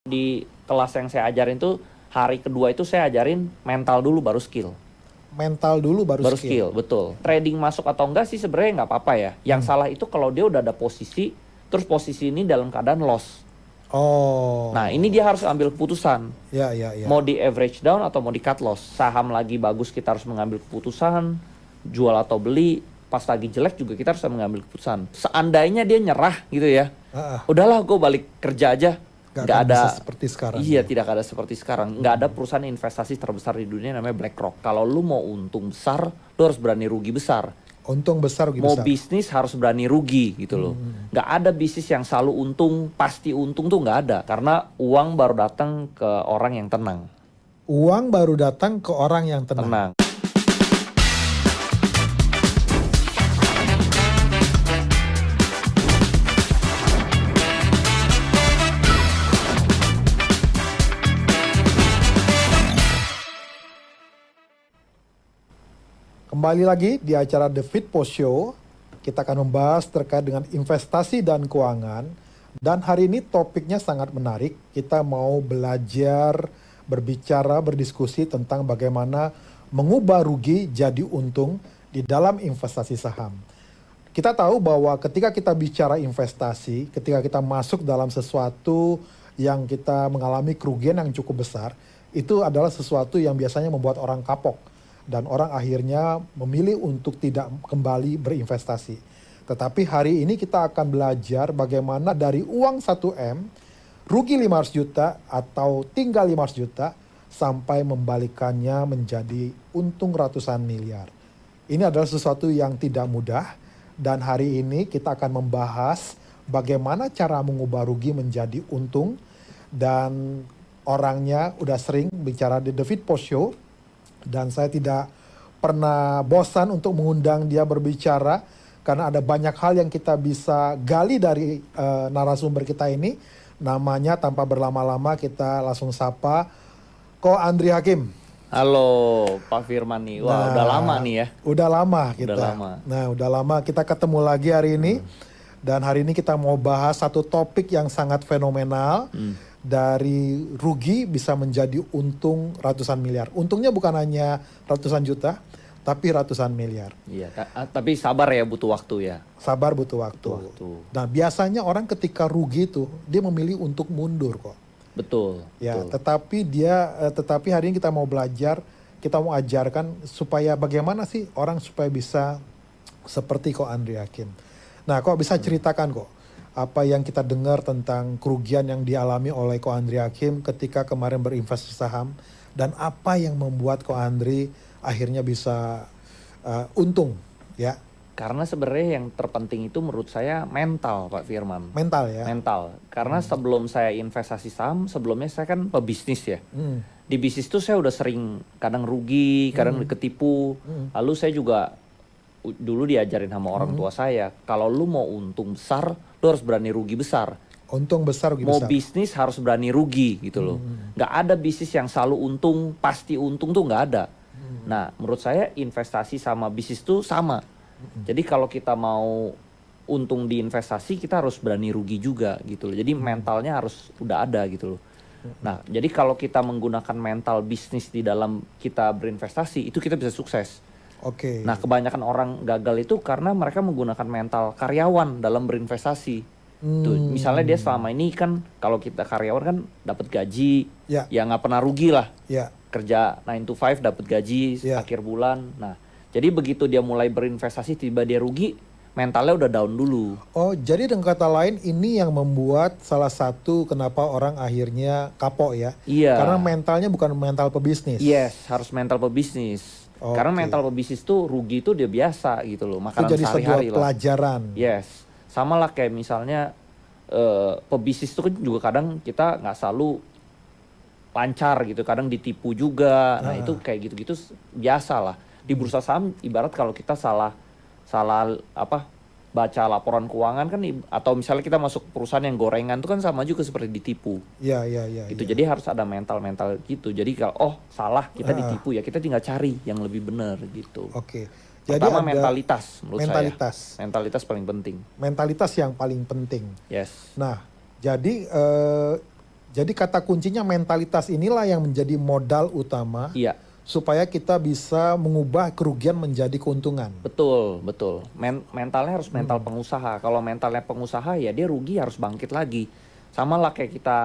Di kelas yang saya ajarin tuh hari kedua itu saya ajarin mental dulu baru skill. Mental dulu baru skill. Betul. Trading masuk atau enggak sih sebenarnya nggak apa-apa ya. Yang salah itu kalau dia udah ada posisi, terus posisi ini dalam keadaan loss. Oh. Nah ini dia harus ambil keputusan. Ya. Mau di average down atau mau di cut loss. Saham lagi bagus kita harus mengambil keputusan, jual atau beli. Pas lagi jelek juga kita harus mengambil keputusan. Seandainya dia nyerah gitu ya, udahlah gue balik kerja aja. Nggak ada seperti sekarang. Iya, tidak ada seperti sekarang. Nggak ada perusahaan investasi terbesar di dunia namanya BlackRock. Kalau lu mau untung besar, lu harus berani rugi besar. Untung besar, rugi mau besar. Bisnis harus berani rugi gitu loh. Nggak ada bisnis yang selalu untung, pasti untung tuh nggak ada. Karena uang baru datang ke orang yang tenang. Uang baru datang ke orang yang tenang. Kembali lagi di acara The Fit Post Show, kita akan membahas terkait dengan investasi dan keuangan. Dan hari ini topiknya sangat menarik, kita mau belajar, berbicara, berdiskusi tentang bagaimana mengubah rugi jadi untung di dalam investasi saham. Kita tahu bahwa ketika kita bicara investasi, ketika kita masuk dalam sesuatu yang kita mengalami kerugian yang cukup besar, itu adalah sesuatu yang biasanya membuat orang kapok. Dan orang akhirnya memilih untuk tidak kembali berinvestasi. Tetapi hari ini kita akan belajar bagaimana dari uang 1M, rugi 500 juta atau tinggal 500 juta, sampai membalikannya menjadi untung ratusan miliar. Ini adalah sesuatu yang tidak mudah, dan hari ini kita akan membahas bagaimana cara mengubah rugi menjadi untung, dan orangnya udah sering bicara di The Fit Post Show, dan saya tidak pernah bosan untuk mengundang dia berbicara karena ada banyak hal yang kita bisa gali dari narasumber kita ini. Namanya tanpa berlama-lama kita langsung sapa Ko Andri Hakim. Halo Pak Firman nih. Wah, udah lama nih ya. Udah lama kita. Udah lama. Nah, udah lama kita ketemu lagi hari ini. Dan hari ini kita mau bahas satu topik yang sangat fenomenal. Dari rugi bisa menjadi untung ratusan miliar. Untungnya bukan hanya ratusan juta, tapi ratusan miliar. Iya, tapi sabar ya, butuh waktu ya. Sabar, butuh waktu. Nah, biasanya orang ketika rugi itu dia memilih untuk mundur kok. Betul. Ya, betul. tetapi hari ini kita mau belajar, kita mau ajarkan supaya bagaimana sih orang supaya bisa seperti Ko Andri Hakim. Nah, kok bisa ceritakan kok apa yang kita dengar tentang kerugian yang dialami oleh Ko Andri Hakim ketika kemarin berinvestasi saham, dan apa yang membuat Ko Andri akhirnya bisa untung ya. Karena sebenarnya yang terpenting itu menurut saya mental, Pak Firman. Mental ya. Mental. Karena sebelum saya investasi saham, sebelumnya saya kan pebisnis ya. Di bisnis tuh saya udah sering kadang rugi, kadang ketipu. Lalu saya juga dulu diajarin sama orang tua saya, kalau lu mau untung besar, lu harus berani rugi besar. Untung besar, rugi mau besar. Mau bisnis harus berani rugi gitu loh. Nggak ada bisnis yang selalu untung, pasti untung tuh nggak ada. Nah, menurut saya investasi sama bisnis tuh sama. Jadi kalau kita mau untung di investasi, kita harus berani rugi juga gitu loh. Jadi mentalnya harus udah ada gitu loh. Nah, jadi kalau kita menggunakan mental bisnis di dalam kita berinvestasi, itu kita bisa sukses. Oke. Nah, kebanyakan orang gagal itu karena mereka menggunakan mental karyawan dalam berinvestasi. Tuh, misalnya dia selama ini kan, kalau kita karyawan kan dapat gaji, ya nggak pernah rugi lah. Kerja 9 to 5 dapat gaji akhir bulan. Nah, jadi begitu dia mulai berinvestasi, tiba dia rugi, mentalnya udah down dulu. Oh, jadi dengan kata lain ini yang membuat salah satu kenapa orang akhirnya kapok ya? Iya. Karena mentalnya bukan mental pebisnis. Yes, harus mental pebisnis. Karena mental pebisnis tuh rugi itu dia biasa gitu loh, makanan itu jadi sehari-hari sebuah pelajaran. Yes, sama lah kayak misalnya pebisnis itu kan juga kadang kita nggak selalu lancar gitu, kadang ditipu juga. Nah itu kayak gitu-gitu biasa lah. Di bursa saham ibarat kalau kita salah baca laporan keuangan kan, atau misalnya kita masuk perusahaan yang gorengan itu kan sama juga seperti ditipu. Iya. Gitu. Jadi harus ada mental gitu. Jadi kalau salah kita ditipu ya kita tinggal cari yang lebih benar gitu. Oke. Jadi pertama ada mentalitas menurut mentalitas. saya. Mentalitas paling penting. Mentalitas yang paling penting. Yes. Nah, jadi Jadi kata kuncinya mentalitas inilah yang menjadi modal utama Iya, supaya kita bisa mengubah kerugian menjadi keuntungan. betul, betul. Mentalnya harus mental pengusaha. Kalau mentalnya pengusaha ya dia rugi harus bangkit lagi. Sama lah kayak kita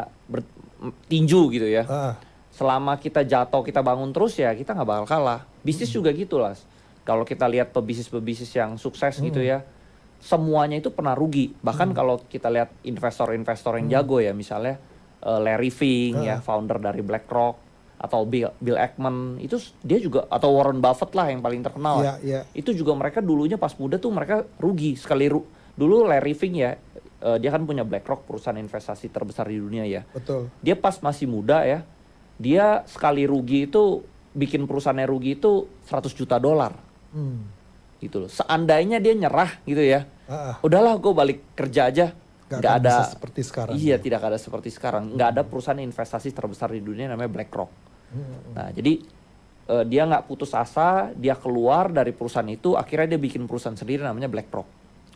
tinju gitu ya. Ah, Selama kita jatuh kita bangun terus ya kita nggak bakal kalah. Bisnis juga gitu lah. Kalau kita lihat pebisnis-pebisnis yang sukses gitu ya, semuanya itu pernah rugi. Bahkan kalau kita lihat investor-investor yang jago ya, misalnya Larry Fink ya, founder dari BlackRock, atau Bill Ackman, itu dia juga, atau Warren Buffett lah yang paling terkenal iya, lah. iya. Itu juga mereka dulunya pas muda tuh mereka rugi sekali. Dulu Larry Fink ya, dia kan punya BlackRock, perusahaan investasi terbesar di dunia ya. Betul. Dia pas masih muda ya, dia sekali rugi itu bikin perusahaannya rugi itu 100 juta dolar Hmm. gitu loh. Seandainya dia nyerah gitu ya, Ah, ah. udahlah gue balik kerja aja, Nggak nggak akan ada bisa seperti sekarang. iya tidak ada seperti sekarang, nggak ada perusahaan investasi terbesar di dunia namanya BlackRock. Nah jadi dia nggak putus asa, dia keluar dari perusahaan itu, akhirnya dia bikin perusahaan sendiri namanya BlackRock.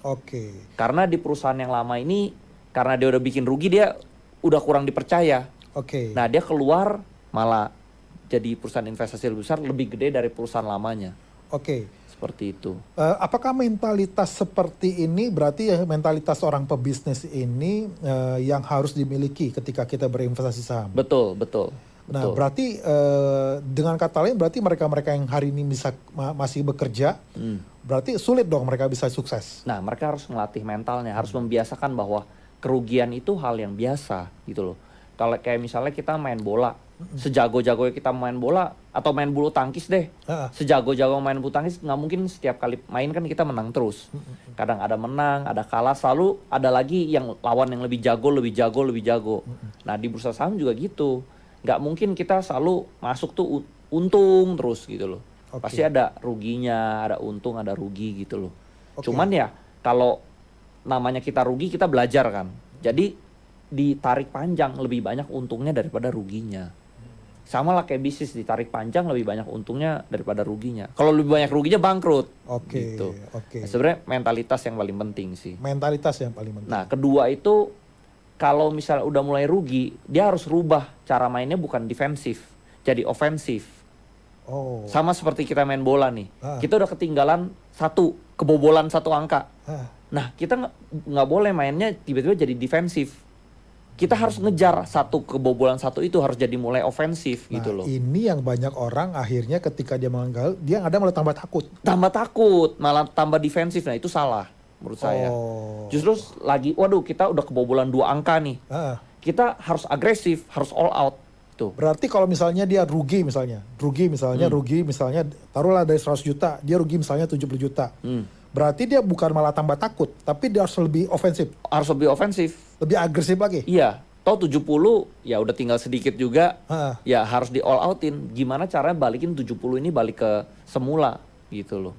Oke. Karena di perusahaan yang lama ini, karena dia udah bikin rugi, dia udah kurang dipercaya. Oke. Nah dia keluar malah jadi perusahaan investasi lebih besar, lebih gede dari perusahaan lamanya. Oke. Seperti itu. Apakah mentalitas seperti ini berarti ya mentalitas orang pebisnis ini yang harus dimiliki ketika kita berinvestasi saham? Betul, betul. Nah, Betul. berarti dengan kata lain berarti mereka-mereka yang hari ini bisa masih bekerja, berarti sulit dong mereka bisa sukses. Nah, mereka harus melatih mentalnya, harus membiasakan bahwa kerugian itu hal yang biasa gitu loh. Kalau kayak misalnya kita main bola, sejago-jago kita main bola atau main bulu tangkis deh, Ah, sejago-jago main bulu tangkis nggak mungkin setiap kali main kan kita menang terus. Kadang ada menang, ada kalah, selalu ada lagi yang lawan yang lebih jago, lebih jago, lebih jago. Nah di bursa saham juga gitu, nggak mungkin kita selalu masuk tuh untung terus gitu loh. Oke. Pasti ada ruginya, ada untung, ada rugi gitu loh. Oke. Cuman ya kalau namanya kita rugi kita belajar kan. Jadi ditarik panjang lebih banyak untungnya daripada ruginya. Sama lah kayak bisnis, ditarik panjang lebih banyak untungnya daripada ruginya. Kalau lebih banyak ruginya bangkrut. Oke, Gitu. oke. Nah, sebenarnya mentalitas yang paling penting sih. Mentalitas yang paling penting. Nah, kedua itu kalau misalnya udah mulai rugi, dia harus rubah cara mainnya bukan defensif, jadi ofensif. Oh. Sama seperti kita main bola nih. Ah. Kita udah ketinggalan kebobolan satu angka. Ah, Nah, kita nggak boleh mainnya tiba-tiba jadi defensif. Kita harus ngejar kebobolan satu itu harus jadi mulai ofensif nah, gitu loh. ini yang banyak orang akhirnya ketika dia mengagal, dia ada malah tambah takut. Tambah takut, malah tambah defensif. Nah, itu salah menurut saya. Oh. Justru lagi, waduh kita udah kebobolan 2 angka nih. Ah, Kita harus agresif, harus all out. Tuh. berarti kalau misalnya dia rugi misalnya taruhlah dari 100 juta, dia rugi misalnya 70 juta. Berarti dia bukan malah tambah takut, tapi dia harus lebih ofensif, Harus lebih ofensif. lebih agresif lagi. Iya, toh 70 ya udah tinggal sedikit juga. Ah, Ya harus di all outin. Gimana caranya balikin 70 ini balik ke semula gitu loh.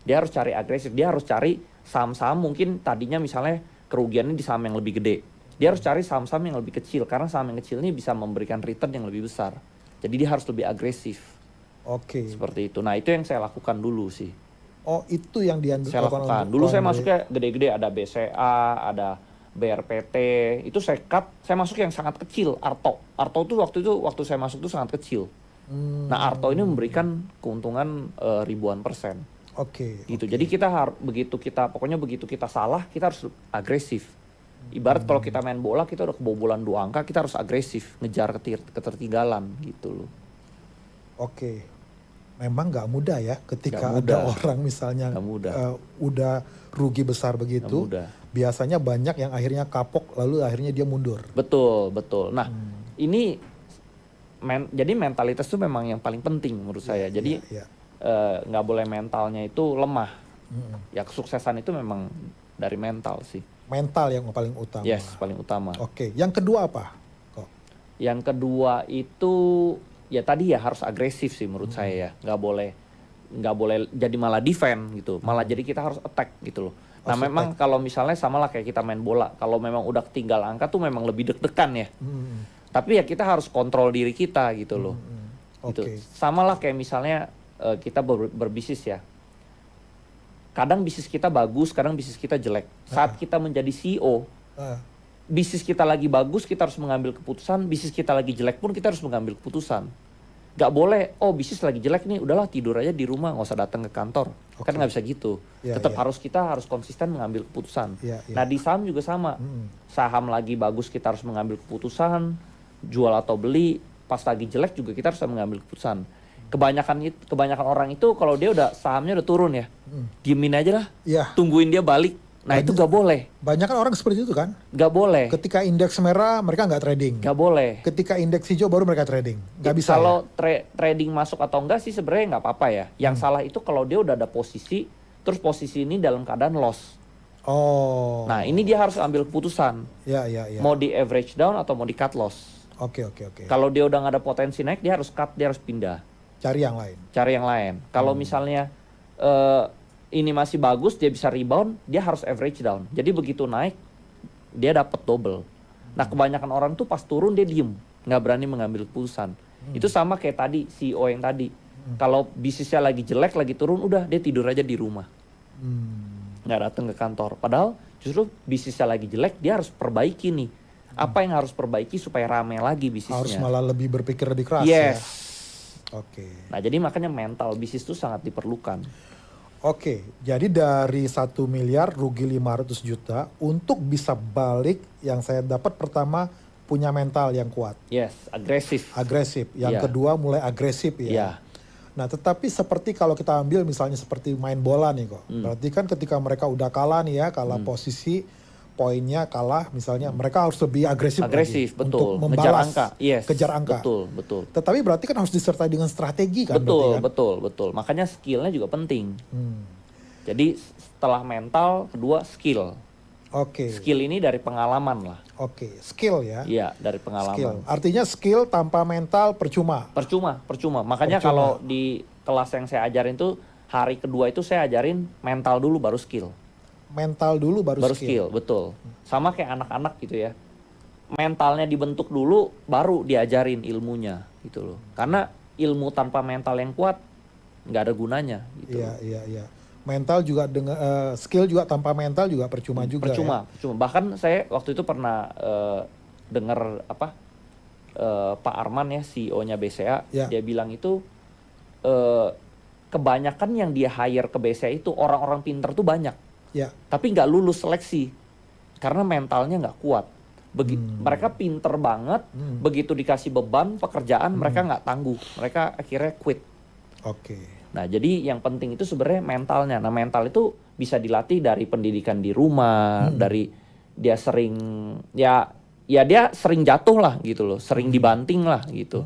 Dia harus cari agresif, dia harus cari saham-saham mungkin tadinya misalnya kerugiannya di saham yang lebih gede. Dia harus cari saham-saham yang lebih kecil karena saham yang kecil ini bisa memberikan return yang lebih besar. Jadi dia harus lebih agresif oke. seperti itu. Nah, itu yang saya lakukan dulu sih. Oh, itu yang dia Saya lakukan. Dulu saya masuknya gede-gede, ada BCA, ada BRPT. Itu saya cut, saya masuk yang sangat kecil, Arto. Arto itu waktu saya masuk itu sangat kecil. Nah, Arto ini memberikan keuntungan ribuan persen. Oke. Gitu. Jadi kita harus begitu kita salah, kita harus agresif. Ibarat kalau kita main bola, kita udah kebobolan 2 angka, kita harus agresif, ngejar ketertinggalan gitu loh. Oke. Memang nggak mudah ya ketika Nggak mudah. ada orang misalnya Nggak mudah. udah rugi besar Nggak begitu. mudah. Biasanya banyak yang akhirnya kapok lalu akhirnya dia mundur. Betul, betul. Nah, ini jadi mentalitas itu memang yang paling penting menurut saya. Jadi Iya. nggak boleh mentalnya itu lemah. Ya kesuksesan itu memang dari mental sih. Mental yang paling utama. Yes, paling utama. Oke. Yang kedua apa? Kok? Yang kedua itu ya tadi ya harus agresif sih menurut saya ya. Nggak boleh jadi malah defend gitu. Malah jadi kita harus attack gitu loh. Nah, Harus memang kalau misalnya sama lah kayak kita main bola. Kalau memang udah ketinggal angka tuh memang lebih deg-degan ya. Tapi ya kita harus kontrol diri kita gitu loh. Gitu. Oke. Sama lah kayak misalnya kita berbisnis ya. Kadang bisnis kita bagus, kadang bisnis kita jelek. Saat kita menjadi CEO, Ah, bisnis kita lagi bagus kita harus mengambil keputusan, bisnis kita lagi jelek pun kita harus mengambil keputusan. Gak boleh, oh bisnis lagi jelek nih, udahlah tidur aja di rumah, nggak usah datang ke kantor. Kan nggak bisa gitu. Tetap kita harus konsisten mengambil keputusan. Nah di saham juga sama. Saham lagi bagus kita harus mengambil keputusan, jual atau beli. Pas lagi jelek juga kita harus mengambil keputusan. Kebanyakan orang itu kalau dia udah sahamnya udah turun ya, diemin aja lah, tungguin dia balik. Nah itu gak boleh. Banyak kan orang seperti itu kan? Gak boleh. Ketika indeks merah mereka nggak trading. Gak boleh. Ketika indeks hijau baru mereka trading. Nggak bisa. Kalau trading masuk atau enggak sih sebenarnya nggak apa-apa ya. Yang salah itu kalau dia udah ada posisi, terus posisi ini dalam keadaan loss. Oh. Nah ini dia harus ambil keputusan. Ya. Mau di average down atau mau di cut loss. Oke. Kalau dia udah nggak ada potensi naik, dia harus cut, dia harus pindah. Cari yang lain. Cari yang lain. Kalau misalnya ini masih bagus, dia bisa rebound, dia harus average down. Jadi begitu naik, dia dapat double. Nah kebanyakan orang tuh pas turun dia diem, nggak berani mengambil keputusan. Itu sama kayak tadi CEO yang tadi. Kalau bisnisnya lagi jelek, lagi turun, udah dia tidur aja di rumah, nggak datang ke kantor. Padahal justru bisnisnya lagi jelek, dia harus perbaiki nih. Apa yang harus perbaiki supaya rame lagi bisnisnya? Harus malah lebih berpikir lebih keras ya. Oke. Nah jadi makanya mental bisnis itu sangat diperlukan. Oke, jadi dari 1 miliar rugi 500 juta untuk bisa balik yang saya dapat pertama punya mental yang kuat. Yes, agresif. Agresif. Yang kedua mulai agresif ya. Nah tetapi seperti kalau kita ambil misalnya seperti main bola nih kok. Berarti kan ketika mereka udah kalah nih ya, kalah posisi, poinnya kalah misalnya, mereka harus lebih agresif lagi betul. untuk membalas, kejar angka. Betul. Tetapi berarti kan harus disertai dengan strategi kan? Betul. Makanya skillnya juga penting. Jadi setelah mental, kedua skill. Oke. Skill ini dari pengalaman lah. Oke, skill ya? Iya, dari pengalaman. Skill. Artinya skill tanpa mental percuma? Percuma. Makanya kalau di kelas yang saya ajarin tuh, hari kedua itu saya ajarin mental dulu baru skill. Mental dulu baru skill. Betul. Sama kayak anak-anak gitu ya. Mentalnya dibentuk dulu, baru diajarin ilmunya gitu loh. Karena ilmu tanpa mental yang kuat nggak ada gunanya gitu. Iya. Mental juga dengan skill juga tanpa mental juga percuma juga. Percuma. Bahkan saya waktu itu pernah dengar Pak Arman ya, CEO-nya BCA, dia bilang itu kebanyakan yang dia hire ke BCA itu orang-orang pinter tuh banyak. Tapi nggak lulus seleksi karena mentalnya nggak kuat. Mereka pinter banget, begitu dikasih beban pekerjaan mereka nggak tangguh, mereka akhirnya quit. Nah jadi yang penting itu sebenarnya mentalnya. Nah mental itu bisa dilatih dari pendidikan di rumah, dari dia sering dia sering jatuh lah gitu loh, sering dibanting lah gitu,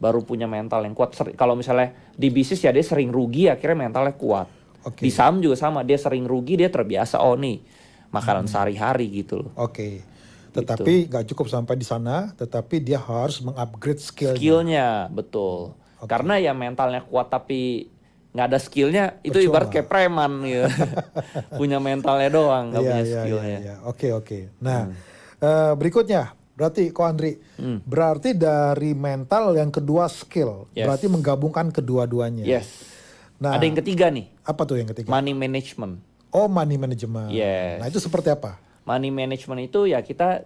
baru punya mental yang kuat. Kalau misalnya di bisnis ya dia sering rugi, akhirnya mentalnya kuat. Di saham juga sama, dia sering rugi, dia terbiasa, oh nih makanan sehari-hari gitu loh. Tetapi nggak cukup sampai di sana, tetapi dia harus mengupgrade skillnya. Betul. Karena ya mentalnya kuat tapi nggak ada skillnya, itu ibarat kayak preman gitu. Punya mentalnya doang, nggak punya skillnya. Oke. Nah berikutnya, berarti Ko Andri, berarti dari mental yang kedua skill, berarti menggabungkan kedua-duanya. Nah, ada yang ketiga nih. Apa tuh yang ketiga? Money management. Oh, money management. Yes. Nah, itu seperti apa? Money management itu ya kita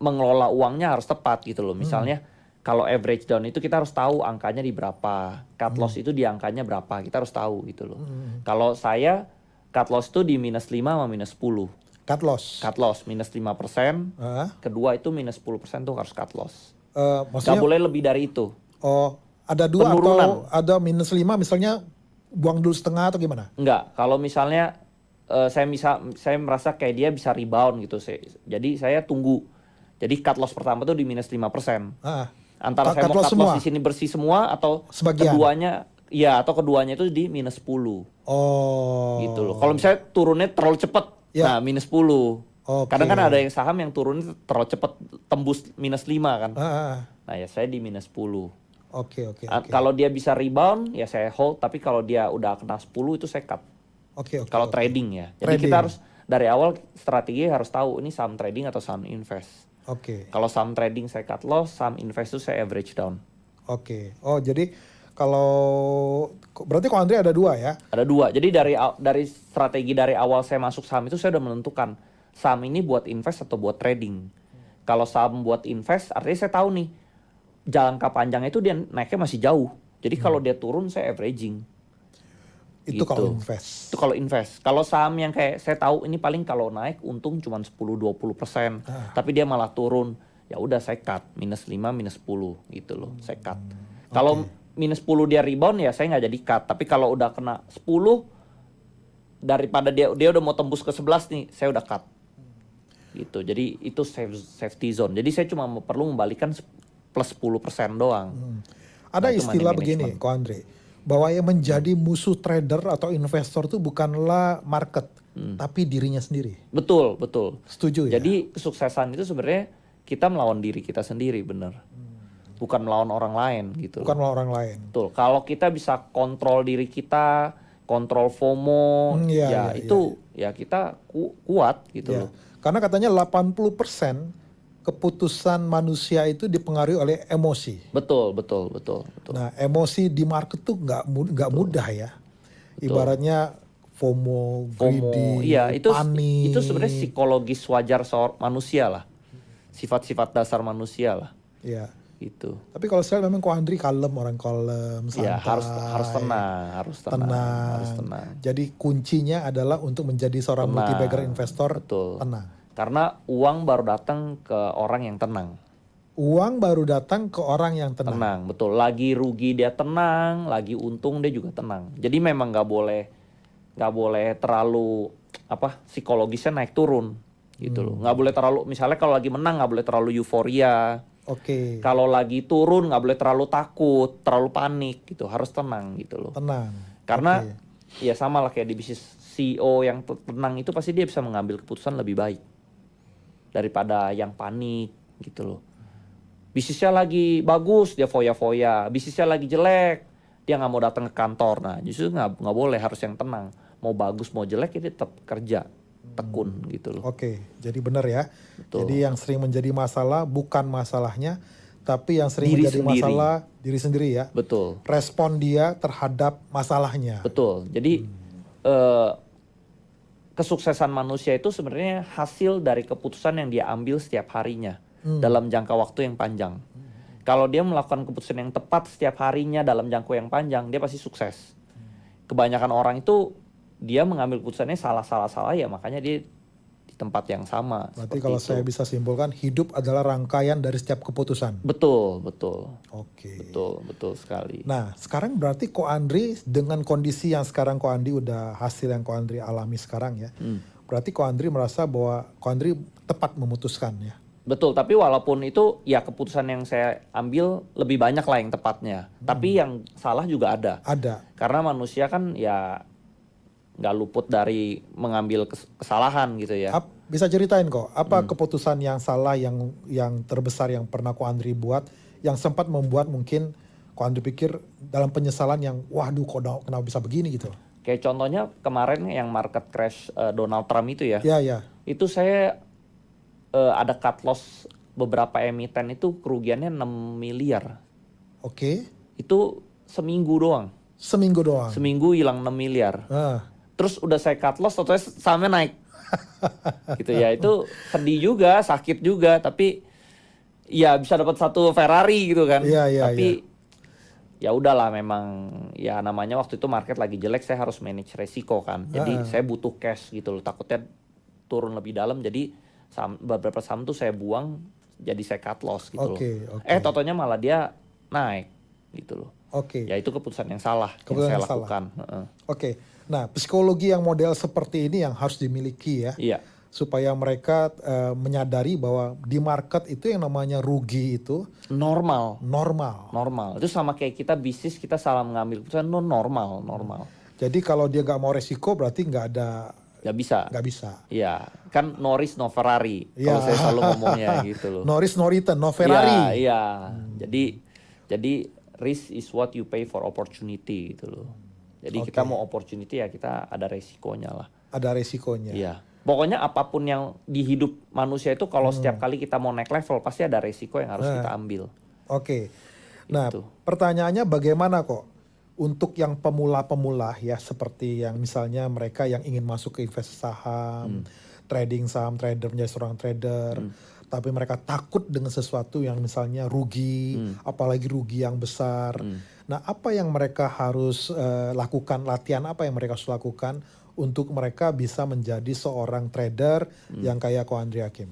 mengelola uangnya harus tepat gitu loh. Misalnya kalau average down itu kita harus tahu angkanya di berapa. Cut loss itu di angkanya berapa. Kita harus tahu gitu loh. Kalau saya cut loss itu di -5 sama -10. Cut loss minus 5%. Kedua itu minus 10% tuh harus cut loss. Maksudnya, gak boleh lebih dari itu. Oh, ada dua penurunan. Atau ada -5 misalnya buang dulu setengah atau gimana? Enggak, kalau misalnya saya merasa kayak dia bisa rebound gitu. Jadi saya tunggu. Jadi cut loss pertama tuh di -5%. Antara saya mau cut loss di sini bersih semua atau sebagian. Keduanya itu di -10. Oh. Gitu loh. Kalau misalnya turunnya terlalu cepat, nah -10. Kadang kan ada yang saham yang turunnya terlalu cepat, tembus -5 kan. Nah ya saya di -10. Oke. Kalau dia bisa rebound ya saya hold, tapi kalau dia udah kena 10 itu saya cut. Kalau trading ya. Jadi kita harus dari awal strategi harus tahu ini saham trading atau saham invest. Kalau saham trading saya cut loss, saham invest itu saya average down. Oh jadi kalau berarti Ko Andri ada dua ya? Ada dua. Jadi dari strategi dari awal saya masuk saham itu saya udah menentukan saham ini buat invest atau buat trading. Kalau saham buat invest, artinya saya tahu nih jangka panjangnya itu dia naiknya masih jauh. Jadi kalau dia turun saya averaging. Itu Gitu. kalau invest. Itu kalau invest. Kalau saham yang kayak saya tahu ini paling kalau naik untung cuma 10-20%, tapi dia malah turun, ya udah saya cut -5 -10 gitu loh, saya cut. Kalau -10 dia rebound ya saya nggak jadi cut, tapi kalau udah kena 10 daripada dia udah mau tembus ke 11 nih, saya udah cut. Gitu. Jadi itu safety zone. Jadi saya cuma perlu membalikan plus 10% doang. Ada Nah, itu istilah money begini, management. Ko Andri, bahwa yang menjadi musuh trader atau investor itu bukanlah market, tapi dirinya sendiri. Betul, betul. Setuju ya? Jadi kesuksesan itu sebenarnya kita melawan diri kita sendiri, bener. Bukan melawan orang lain gitu. Bukan melawan orang lain. Betul. Kalau kita bisa kontrol diri kita, kontrol FOMO, Iya, itu ya kita kuat gitu Ya. loh. Karena katanya 80% keputusan manusia itu dipengaruhi oleh emosi. Betul, betul, betul, betul. Nah, emosi di market tuh nggak mudah ya. Ibaratnya FOMO, FOMO, greedy, iya itu panik. sebenarnya psikologis wajar manusia lah. Sifat-sifat dasar manusia lah. Ya. Gitu. Tapi kalau saya memang Ko Andri kalem, orang kalem, santai. Ya harus tenang. Jadi kuncinya adalah untuk menjadi seorang Tenang. multi-bagger investor, Betul. tenang. Karena uang baru datang ke orang yang tenang. Uang baru datang ke orang yang tenang. Tenang, betul. Lagi rugi dia tenang, lagi untung dia juga tenang. Jadi memang nggak boleh terlalu psikologisnya naik turun gitu loh. Nggak boleh terlalu, misalnya kalau lagi menang nggak boleh terlalu euforia. Oke. Kalau lagi turun nggak boleh terlalu takut, terlalu panik gitu. Harus tenang gitu loh. Tenang. Karena Oke. ya sama lah kayak di bisnis, CEO yang tenang itu pasti dia bisa mengambil keputusan lebih baik daripada yang panik gitu loh. Bisnisnya lagi bagus dia foya-foya, bisnisnya lagi jelek dia nggak mau datang ke kantor. Nah justru nggak boleh, harus yang tenang. Mau bagus mau jelek dia tetap kerja, tekun gitu loh. Oke, jadi benar ya. Betul. Jadi yang sering menjadi masalah bukan masalahnya, tapi yang sering Diri menjadi sendiri. masalah diri sendiri ya. Betul, Respon dia terhadap masalahnya. betul. Jadi kesuksesan manusia itu sebenarnya hasil dari keputusan yang dia ambil setiap harinya dalam jangka waktu yang panjang. Kalau dia melakukan keputusan yang tepat setiap harinya dalam jangka yang panjang, dia pasti sukses. Kebanyakan orang itu dia mengambil keputusannya salah ya, makanya dia di tempat yang sama. Berarti seperti kalau itu. saya bisa simpulkan, hidup adalah rangkaian dari setiap keputusan. Betul. Oke. Betul sekali. Nah, sekarang berarti Ko Andri dengan kondisi yang sekarang Ko Andri udah hasil yang Ko Andri alami sekarang ya. Berarti Ko Andri merasa bahwa Ko Andri tepat memutuskan ya. Betul, tapi walaupun itu ya keputusan yang saya ambil lebih banyak lah yang tepatnya. Tapi yang salah juga ada. Ada. Karena manusia kan ya nggak luput dari mengambil kesalahan gitu ya. Bisa ceritain kok, apa keputusan yang salah yang terbesar yang pernah Ko Andri buat, yang sempat membuat mungkin Ko Andri pikir dalam penyesalan yang waduh kenapa bisa begini gitu. Kayak contohnya kemarin yang market crash Donald Trump itu ya. Ya. Itu saya ada cut loss beberapa emiten itu kerugiannya 6 miliar. Oke. Itu seminggu doang. Seminggu doang. Seminggu hilang 6 miliar. Terus udah saya cut loss, totalnya sahamnya naik. Gitu ya, itu sedih juga, sakit juga, tapi ya bisa dapat satu Ferrari gitu kan. Iya. Tapi ya udahlah, memang ya namanya waktu itu market lagi jelek, saya harus manage resiko kan. Jadi saya butuh cash gitu loh, takutnya turun lebih dalam, jadi beberapa saham tuh saya buang, jadi saya cut loss gitu loh. Totalnya malah dia naik gitu loh. Ya itu keputusan yang salah yang saya lakukan. Oke. Nah, psikologi yang model seperti ini yang harus dimiliki ya. Iya. Supaya mereka menyadari bahwa di market itu yang namanya rugi itu normal. Normal. Itu sama kayak kita bisnis, kita salah mengambil keputusan, normal. Jadi kalau dia nggak mau resiko berarti nggak bisa. Iya, kan no risk no Ferrari. Kalau saya selalu ngomongnya gitu loh. No risk no return, no Ferrari. Iya. Jadi risk is what you pay for opportunity gitu loh. Jadi kita mau opportunity ya kita ada resikonya lah. Ada resikonya. Iya. Pokoknya apapun yang di hidup manusia itu kalau setiap kali kita mau naik level pasti ada resiko yang harus kita ambil. Oke. Nah, pertanyaannya bagaimana kok untuk yang pemula-pemula ya, seperti yang misalnya mereka yang ingin masuk ke investasi saham, trading saham, trader menjadi seorang trader, tapi mereka takut dengan sesuatu yang misalnya rugi, apalagi rugi yang besar. Nah, apa yang mereka harus lakukan, latihan apa yang mereka harus lakukan untuk mereka bisa menjadi seorang trader yang kayak Ko Andri Hakim?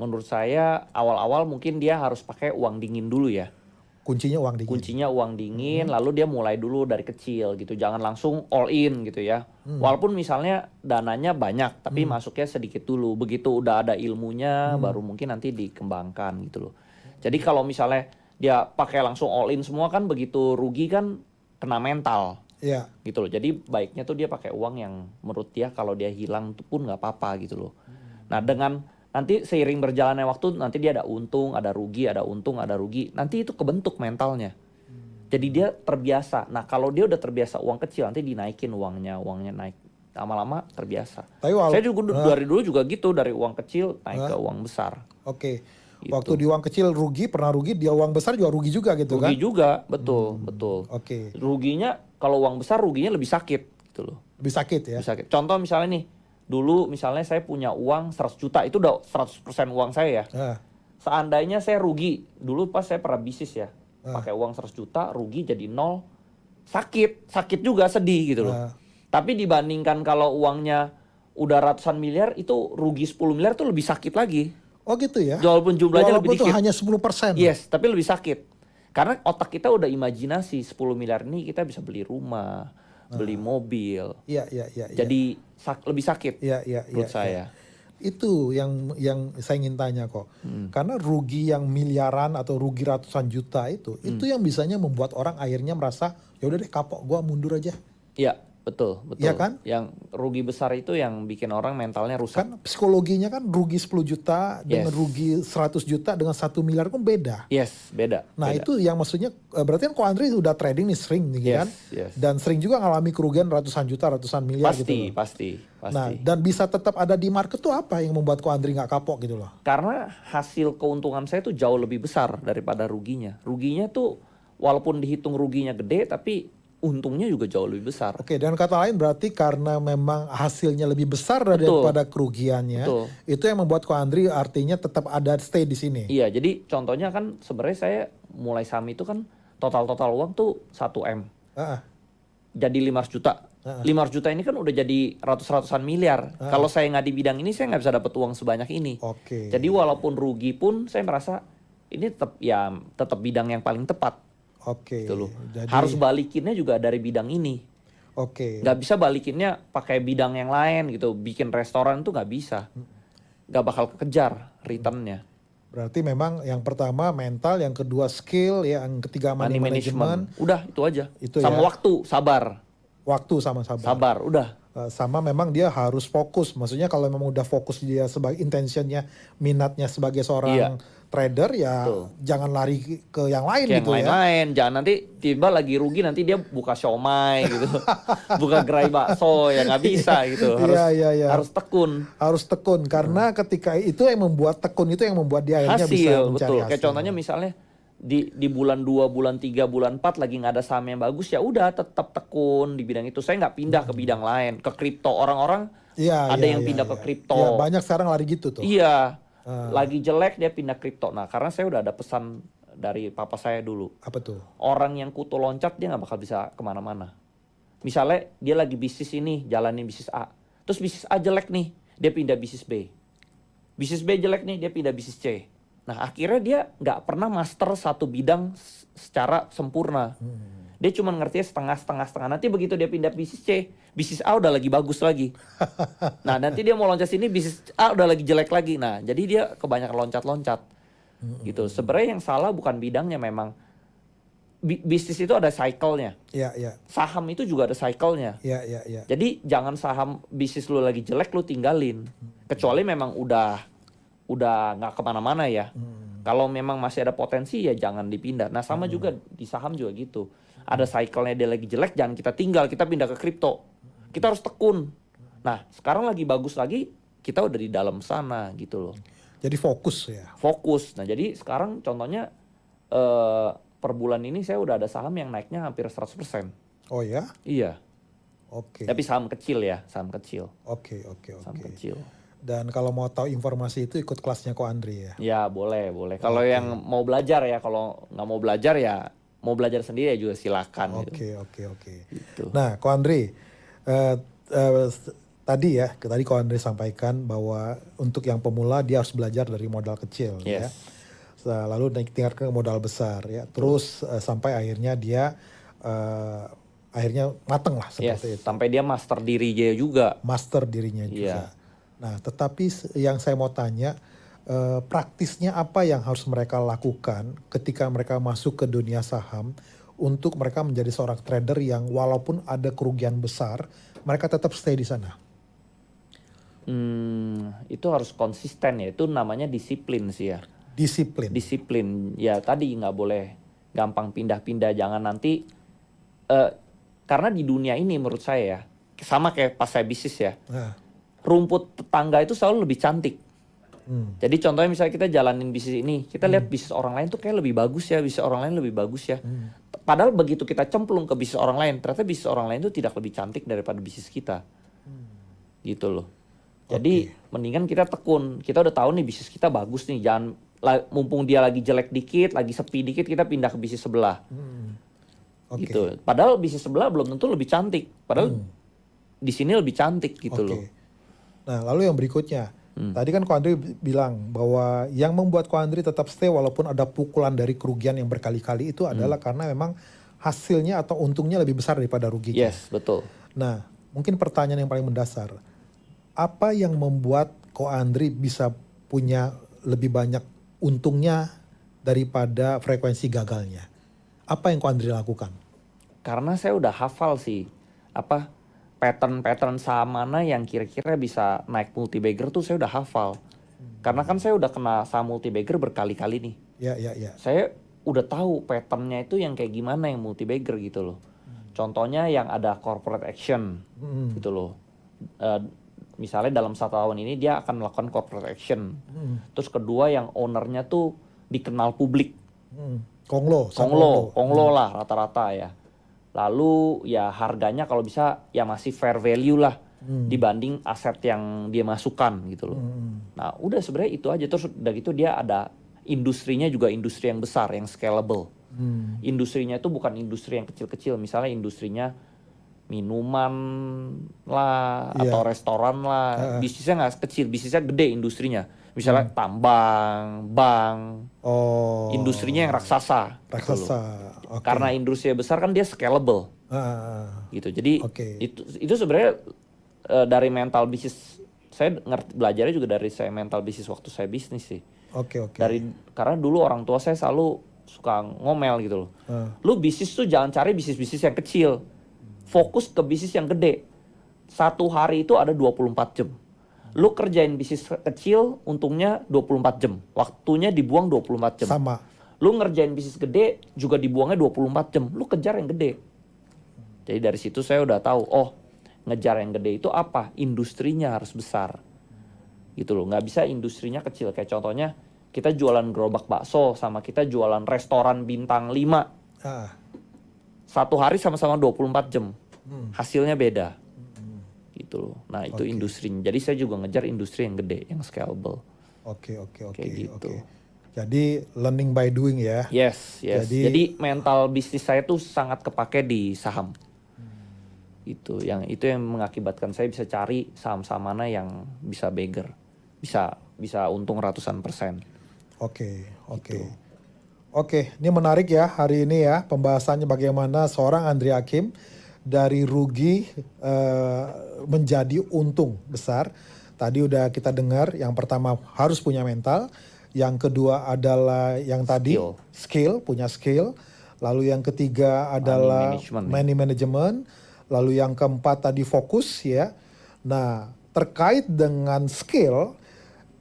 Menurut saya awal-awal mungkin dia harus pakai uang dingin dulu ya. Kuncinya uang dingin. Kuncinya uang dingin, lalu dia mulai dulu dari kecil gitu. Jangan langsung all in gitu ya. Walaupun misalnya dananya banyak, tapi masuknya sedikit dulu. Begitu udah ada ilmunya, baru mungkin nanti dikembangkan gitu loh. Jadi kalau misalnya dia pakai langsung all in semua kan begitu rugi kan kena mental. Iya. Gitu loh. Jadi baiknya tuh dia pakai uang yang menurut dia kalau dia hilang tuh pun nggak apa-apa gitu loh. Nah dengan nanti seiring berjalannya waktu nanti dia ada untung, ada rugi, ada untung, ada rugi. Nanti itu kebentuk mentalnya. Jadi dia terbiasa. Nah kalau dia udah terbiasa uang kecil nanti dinaikin uangnya naik. Lama-lama terbiasa. Saya juga dari dulu juga gitu, dari uang kecil naik ke uang besar. Oke. Gitu. Waktu di uang kecil pernah rugi, dia uang besar juga rugi juga gitu kan? Rugi juga, betul. Oke. Ruginya kalau uang besar ruginya lebih sakit gitu loh. Lebih sakit ya? Lebih sakit. Contoh misalnya nih, dulu misalnya saya punya uang 100 juta, itu udah 100% uang saya ya. Seandainya saya rugi, dulu pas saya pernah bisnis ya, pakai uang 100 juta, rugi jadi 0, sakit juga, sedih gitu loh. Tapi dibandingkan kalau uangnya udah ratusan miliar, itu rugi 10 miliar tuh lebih sakit lagi. Oh gitu ya? Walaupun jumlahnya lebih dikit. Walaupun hanya 10%. Yes, tapi lebih sakit. Karena otak kita udah imajinasi 10 miliar ini kita bisa beli rumah, beli mobil. Iya. Jadi lebih sakit menurut Iya. saya. Itu yang saya ingin tanya kok. Karena rugi yang miliaran atau rugi ratusan juta itu yang bisanya membuat orang akhirnya merasa ya udah deh kapok, gua mundur aja. Iya, betul. Iya kan? Yang rugi besar itu yang bikin orang mentalnya rusak. Kan psikologinya kan rugi 10 juta dengan rugi 100 juta dengan 1 miliar kan beda. Yes, beda. Nah beda. itu yang maksudnya berarti kan Ko Andri udah trading nih sering nih kan? Yes. Dan sering juga ngalami kerugian ratusan juta, ratusan miliar gitu loh. Pasti. Nah dan bisa tetap ada di market tuh apa yang membuat Ko Andri nggak kapok gitu loh? Karena hasil keuntungan saya tuh jauh lebih besar daripada ruginya. Ruginya tuh walaupun dihitung ruginya gede tapi untungnya juga jauh lebih besar. Oke, dengan kata lain berarti karena memang hasilnya lebih besar daripada kerugiannya, itu yang membuat Ko Andri artinya tetap ada stay di sini. Iya, jadi contohnya kan sebenarnya saya mulai saham itu kan total uang tuh 1 M. Jadi 500 juta. 500 juta ini kan udah jadi ratusan miliar. Kalau saya nggak di bidang ini saya nggak bisa dapat uang sebanyak ini. Oke. Jadi walaupun rugi pun saya merasa ini tetap bidang yang paling tepat. Oke. Gitu loh. Harus balikinnya juga dari bidang ini. Oke. Nggak bisa balikinnya pakai bidang yang lain gitu. Bikin restoran tuh nggak bisa. Nggak bakal kekejar returnnya. Berarti memang yang pertama mental, yang kedua skill, yang ketiga money management. Udah itu aja. Itu sama waktu, sabar. Waktu sama sabar. Sabar, udah. Sama memang dia harus fokus. Maksudnya kalau memang udah fokus dia sebagai intentionnya, minatnya sebagai seorang trader ya jangan lari ke yang lain gitu ya. Lain. Jangan nanti tiba lagi rugi nanti dia buka siomay gitu. Buka gerai bakso ya nggak bisa gitu. Harus tekun. Harus tekun karena ketika itu yang membuat tekun itu yang membuat dia akhirnya bisa mencari hasil. Kayak contohnya misalnya di bulan 2, bulan 3, bulan 4 lagi nggak ada saham yang bagus ya udah tetap tekun di bidang itu. Saya nggak pindah ke bidang lain, ke kripto. Orang-orang ada yang pindah ke kripto. Ya, banyak sekarang lari gitu tuh. Iya. Lagi jelek dia pindah kripto. Nah karena saya udah ada pesan dari papa saya dulu. Apa tuh? Orang yang kutu loncat dia nggak bakal bisa kemana-mana. Misalnya dia lagi bisnis ini, jalanin bisnis A. Terus bisnis A jelek nih, dia pindah bisnis B. Bisnis B jelek nih, dia pindah bisnis C. Nah akhirnya dia nggak pernah master satu bidang secara sempurna. Dia cuma ngerti setengah. Nanti begitu dia pindah bisnis C, bisnis A udah lagi bagus lagi. Nah nanti dia mau loncat sini, bisnis A udah lagi jelek lagi. Nah jadi dia kebanyakan loncat-loncat. Gitu. Sebenarnya yang salah bukan bidangnya memang. Bisnis itu ada cycle-nya. Saham itu juga ada cycle-nya. Jadi jangan saham bisnis lu lagi jelek lu tinggalin. Kecuali memang udah nggak kemana-mana ya. Kalau memang masih ada potensi ya jangan dipindah. Nah sama juga di saham juga gitu. Ada cycle-nya dia lagi jelek jangan kita tinggal, kita pindah ke kripto. Kita harus tekun. Nah sekarang lagi bagus lagi, kita udah di dalam sana gitu loh. Jadi fokus ya. Fokus. Nah jadi sekarang contohnya per bulan ini saya udah ada saham yang naiknya hampir 100%. Oh ya? Iya. Oke. Tapi saham kecil ya, saham kecil. Oke. Saham kecil. Dan kalau mau tahu informasi itu ikut kelasnya Ko Andri ya. Ya boleh, boleh. Kalau yang mau belajar ya, kalau nggak mau belajar ya mau belajar sendiri ya juga silakan gitu. Oke. Gitu. Nah, Ko Andri, tadi Ko Andri sampaikan bahwa untuk yang pemula dia harus belajar dari modal kecil ya. Yes. Lalu tingkat ke modal besar ya. Terus sampai akhirnya dia akhirnya mateng lah Yes. seperti itu. Sampai dia master diri dia juga. Master dirinya juga. Nah, tetapi yang saya mau tanya, praktisnya apa yang harus mereka lakukan ketika mereka masuk ke dunia saham untuk mereka menjadi seorang trader yang walaupun ada kerugian besar, mereka tetap stay di sana? Itu harus konsisten ya. Itu namanya disiplin sih ya. Disiplin. Disiplin. Ya tadi nggak boleh gampang pindah-pindah. Jangan nanti karena di dunia ini menurut saya ya sama kayak pas saya bisnis ya. Nah, Rumput tetangga itu selalu lebih cantik. Jadi contohnya misalnya kita jalanin bisnis ini, kita lihat bisnis orang lain tuh kayak lebih bagus ya, bisnis orang lain lebih bagus ya. Padahal begitu kita cemplung ke bisnis orang lain, ternyata bisnis orang lain itu tidak lebih cantik daripada bisnis kita. Gitu loh. Jadi mendingan kita tekun. Kita udah tahu nih bisnis kita bagus nih, jangan mumpung dia lagi jelek dikit, lagi sepi dikit kita pindah ke bisnis sebelah. Gitu. Padahal bisnis sebelah belum tentu lebih cantik. Padahal di sini lebih cantik gitu loh. Nah, lalu yang berikutnya, tadi kan Ko Andri bilang bahwa yang membuat Ko Andri tetap stay walaupun ada pukulan dari kerugian yang berkali-kali itu adalah karena memang hasilnya atau untungnya lebih besar daripada ruginya. Yes, betul. Nah, mungkin pertanyaan yang paling mendasar, apa yang membuat Ko Andri bisa punya lebih banyak untungnya daripada frekuensi gagalnya? Apa yang Ko Andri lakukan? Karena saya udah hafal sih pattern saham mana yang kira-kira bisa naik multi-bagger tuh saya udah hafal. Karena kan saya udah kena saham multi-bagger berkali-kali nih. Ya. Saya udah tahu patternnya itu yang kayak gimana yang multi-bagger gitu loh. Contohnya yang ada corporate action gitu loh. Misalnya dalam 1 tahun ini dia akan melakukan corporate action. Terus kedua yang ownernya tuh dikenal publik. Konglo lah rata-rata ya. Lalu ya harganya kalau bisa ya masih fair value lah dibanding aset yang dia masukkan gitu loh. Nah udah sebenarnya itu aja. Terus udah gitu dia ada industrinya juga industri yang besar yang scalable. Industrinya itu bukan industri yang kecil-kecil. Misalnya industrinya minuman lah atau restoran lah. Bisnisnya nggak kecil, bisnisnya gede industrinya. Misalnya tambang, bank, industrinya yang raksasa. Gitu karena industrinya besar kan dia scalable, gitu. Jadi itu sebenarnya dari mental bisnis saya belajarnya juga dari saya mental bisnis waktu saya bisnis sih. Karena dulu orang tua saya selalu suka ngomel gitu loh. Lu bisnis tuh jangan cari bisnis-bisnis yang kecil, fokus ke bisnis yang gede. 1 hari itu ada 24 jam. Lu kerjain bisnis kecil, untungnya 24 jam. Waktunya dibuang 24 jam. Sama. Lu ngerjain bisnis gede, juga dibuangnya 24 jam. Lu kejar yang gede. Jadi dari situ saya udah tahu, ngejar yang gede itu apa? Industrinya harus besar. Gitu loh, nggak bisa industrinya kecil. Kayak contohnya, kita jualan gerobak bakso, sama kita jualan restoran bintang 5. 1 hari sama-sama 24 jam. Hasilnya beda. Gitu loh. Nah itu industrinya. Jadi saya juga ngejar industri yang gede, yang scalable. Oke. Gitu. Jadi learning by doing ya. Yes. Jadi mental bisnis saya tuh sangat kepake di saham. Itu yang mengakibatkan saya bisa cari saham-saham mana yang bisa bagger, bisa untung ratusan %. Oke. Ini menarik ya hari ini ya pembahasannya bagaimana seorang Andri Hakim dari rugi menjadi untung besar. Tadi udah kita dengar yang pertama harus punya mental, yang kedua adalah yang tadi punya skill, lalu yang ketiga adalah money management, lalu yang keempat tadi fokus ya. Nah, terkait dengan skill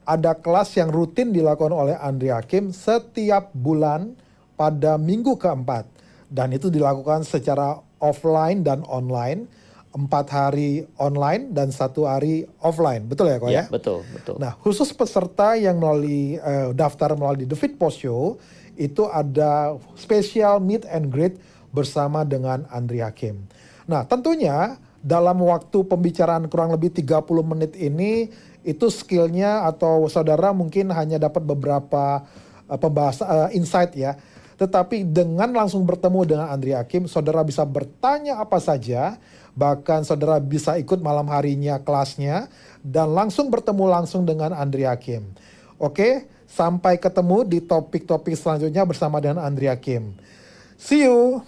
ada kelas yang rutin dilakukan oleh Andri Hakim setiap bulan pada minggu keempat, dan itu dilakukan secara offline dan online, 4 hari online dan 1 hari offline, betul ya Ko ya? Betul. Nah khusus peserta yang melalui daftar melalui The Fit Post Show itu ada special meet and greet bersama dengan Andri Hakim. Nah tentunya dalam waktu pembicaraan kurang lebih 30 menit ini itu skillnya atau saudara mungkin hanya dapat beberapa pembahasan insight ya. Tetapi dengan langsung bertemu dengan Andri Hakim, saudara bisa bertanya apa saja, bahkan saudara bisa ikut malam harinya kelasnya dan langsung bertemu langsung dengan Andri Hakim. Oke, sampai ketemu di topik-topik selanjutnya bersama dengan Andri Hakim. See you.